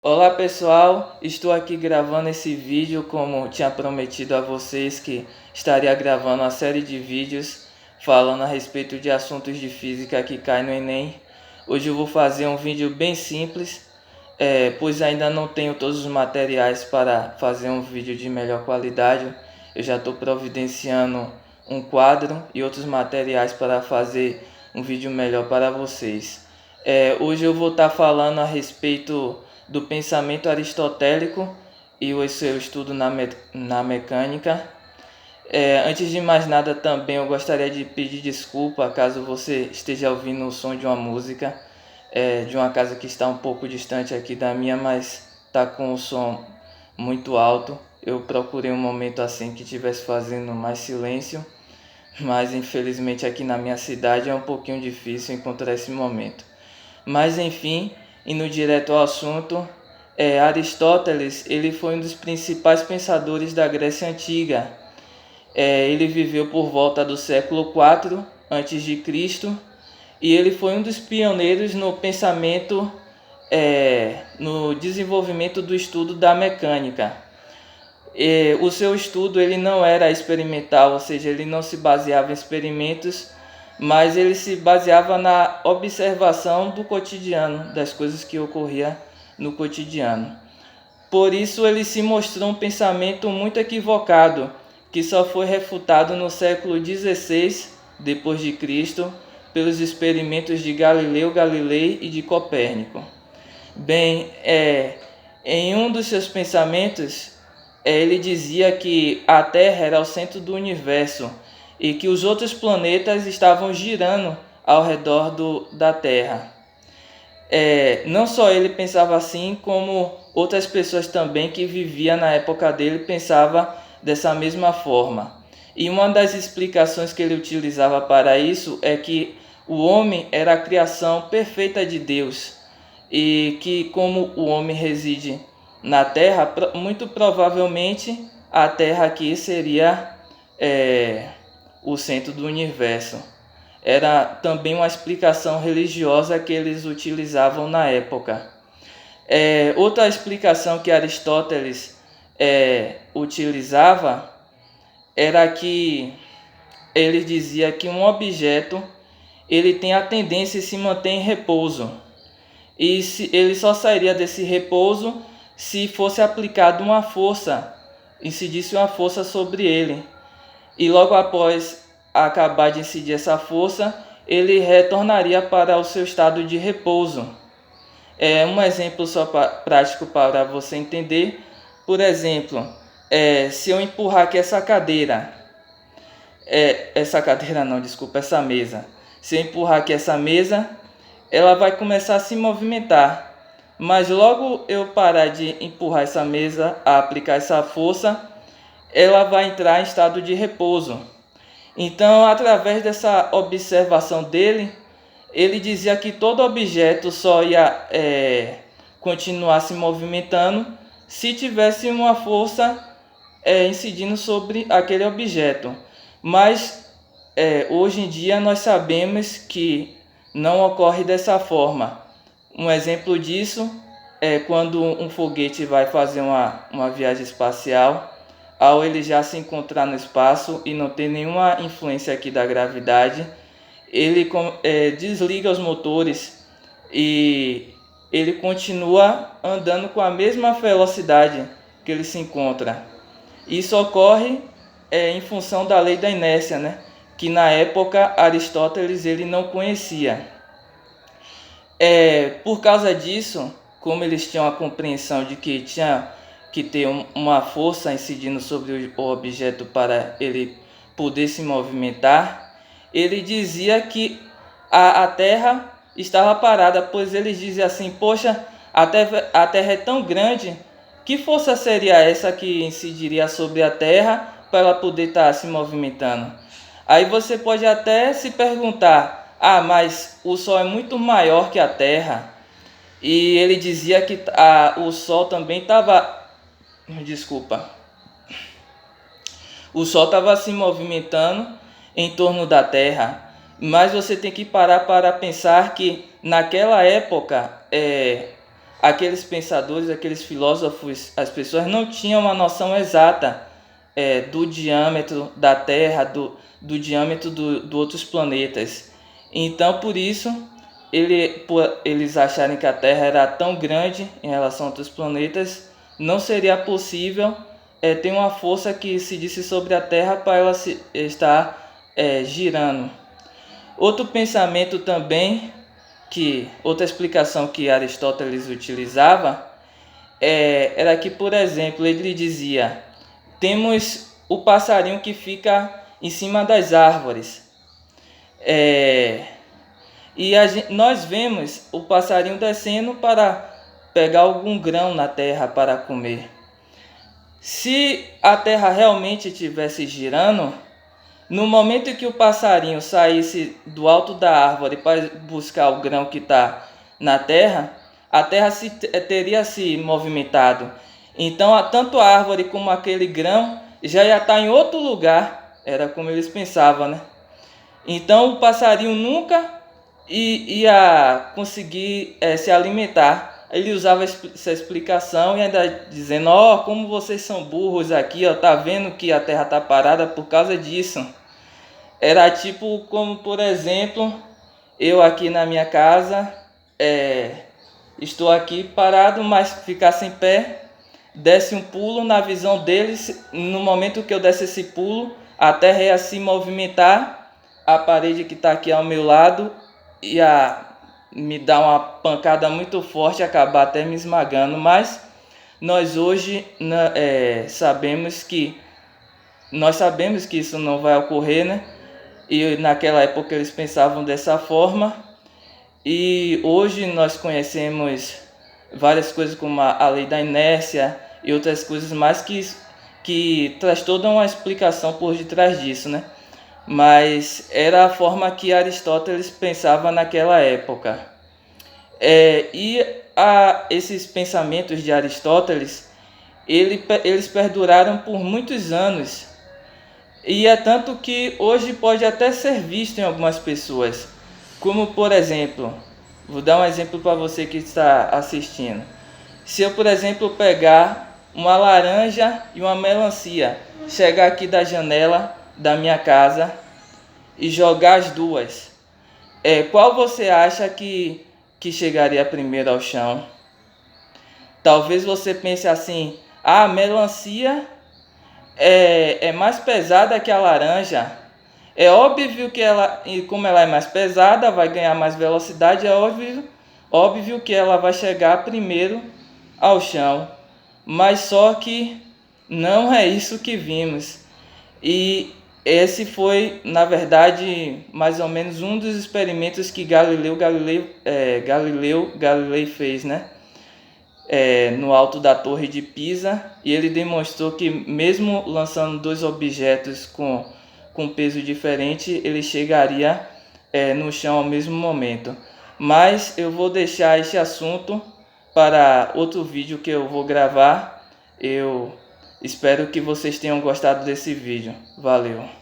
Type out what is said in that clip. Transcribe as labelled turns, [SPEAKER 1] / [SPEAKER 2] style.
[SPEAKER 1] Olá pessoal, estou aqui gravando esse vídeo como tinha prometido a vocês que estaria gravando uma série de vídeos falando a respeito de assuntos de física que caem no Enem. Hoje eu vou fazer um vídeo bem simples, pois ainda não tenho todos os materiais para fazer um vídeo de melhor qualidade. Eu já estou providenciando um quadro e outros materiais para fazer um vídeo melhor para vocês. Hoje eu vou estar falando a respeito do pensamento aristotélico e o seu estudo na mecânica. Antes de mais nada também eu gostaria de pedir desculpa caso você esteja ouvindo o som de uma música de uma casa que está um pouco distante aqui da minha, mas está com o som muito alto. Eu procurei um momento assim que estivesse fazendo mais silêncio, mas infelizmente aqui na minha cidade é um pouquinho difícil encontrar esse momento. Mas enfim, indo direto ao assunto, Aristóteles ele foi um dos principais pensadores da Grécia Antiga. Ele viveu por volta do século IV a.C. e ele foi um dos pioneiros no pensamento, no desenvolvimento do estudo da mecânica. O seu estudo ele não era experimental, ou seja, ele não se baseava em experimentos, mas ele se baseava na observação do cotidiano, das coisas que ocorriam no cotidiano. Por isso ele se mostrou um pensamento muito equivocado, que só foi refutado no século XVI depois de Cristo pelos experimentos de Galileu Galilei e de Copérnico. Bem, em um dos seus pensamentos, ele dizia que a Terra era o centro do universo e que os outros planetas estavam girando ao redor da Terra. Não só ele pensava assim, como outras pessoas também que viviam na época dele pensavam dessa mesma forma. E uma das explicações que ele utilizava para isso é que o homem era a criação perfeita de Deus e que como o homem reside na Terra, muito provavelmente a Terra aqui seria o centro do universo. Era também uma explicação religiosa que eles utilizavam na época. Outra explicação que Aristóteles utilizava era que ele dizia que um objeto ele tem a tendência a se manter em repouso. E ele só sairia desse repouso se fosse aplicada uma força, incidisse uma força sobre ele. E logo após acabar de incidir essa força, ele retornaria para o seu estado de repouso. Um exemplo só prático para você entender. Por exemplo, se eu empurrar aqui essa mesa. Se eu empurrar aqui essa mesa, ela vai começar a se movimentar. Mas logo eu parar de empurrar essa mesa, a aplicar essa força, ela vai entrar em estado de repouso. Então, através dessa observação dele, ele dizia que todo objeto só ia continuar se movimentando se tivesse uma força incidindo sobre aquele objeto. Mas hoje em dia nós sabemos que não ocorre dessa forma. Um exemplo disso é quando um foguete vai fazer uma viagem espacial. Ao ele já se encontrar no espaço e não ter nenhuma influência aqui da gravidade, ele desliga os motores e ele continua andando com a mesma velocidade que ele se encontra. Isso ocorre em função da lei da inércia, né? Que na época Aristóteles ele não conhecia. Por causa disso, como eles tinham a compreensão de que tinha que ter uma força incidindo sobre o objeto para ele poder se movimentar, ele dizia que a Terra estava parada, pois eles diziam assim, poxa, a terra é tão grande, que força seria essa que incidiria sobre a Terra para ela poder estar se movimentando? Aí você pode até se perguntar, mas o Sol é muito maior que a Terra. E ele dizia que o Sol também estava... O Sol estava se movimentando em torno da Terra. Mas você tem que parar para pensar que naquela época aqueles pensadores, aqueles filósofos, as pessoas não tinham uma noção exata do diâmetro da Terra, do diâmetro do outros planetas. Então, por isso, por eles acharem que a Terra era tão grande em relação a outros planetas, não seria possível ter uma força que se disse sobre a Terra para ela estar girando. Outro pensamento também, outra explicação que Aristóteles utilizava, era que, por exemplo, ele dizia: temos o passarinho que fica em cima das árvores. Nós vemos o passarinho descendo para pegar algum grão na terra para comer. Se a terra realmente estivesse girando, no momento que o passarinho saísse do alto da árvore para buscar o grão que está na terra, a terra teria se movimentado. Então, tanto a árvore como aquele grão já ia estar em outro lugar. Era como eles pensavam, né? Então, o passarinho nunca ia conseguir se alimentar. Ele usava essa explicação e ainda dizendo: como vocês são burros aqui, tá vendo que a terra está parada por causa disso. Era tipo como, por exemplo, eu aqui na minha casa, estou aqui parado, mas ficasse em pé, desse um pulo, na visão deles, no momento que eu desse esse pulo, a terra ia se movimentar, a parede que está aqui ao meu lado ia me dar uma pancada muito forte e acabar até me esmagando. Mas nós hoje sabemos que isso não vai ocorrer, né? E naquela época eles pensavam dessa forma. E hoje nós conhecemos várias coisas como a lei da inércia e outras coisas mais que traz toda uma explicação por detrás disso, né? Mas era a forma que Aristóteles pensava naquela época. Esses pensamentos de Aristóteles, eles perduraram por muitos anos. E é tanto que hoje pode até ser visto em algumas pessoas. Como, por exemplo, vou dar um exemplo para você que está assistindo. Se eu, por exemplo, pegar uma laranja e uma melancia, chegar aqui da janela da minha casa e jogar as duas, qual você acha que chegaria primeiro ao chão? Talvez você pense assim: a melancia é mais pesada que a laranja. É óbvio que como ela é mais pesada, vai ganhar mais velocidade. É óbvio que ela vai chegar primeiro ao chão. Mas só que não é isso que vimos. E esse foi, na verdade, mais ou menos um dos experimentos que Galileu Galilei fez, né? No alto da Torre de Pisa, e ele demonstrou que mesmo lançando dois objetos com peso diferente, ele chegaria no chão ao mesmo momento. Mas eu vou deixar esse assunto para outro vídeo que eu vou gravar. Eu espero que vocês tenham gostado desse vídeo. Valeu!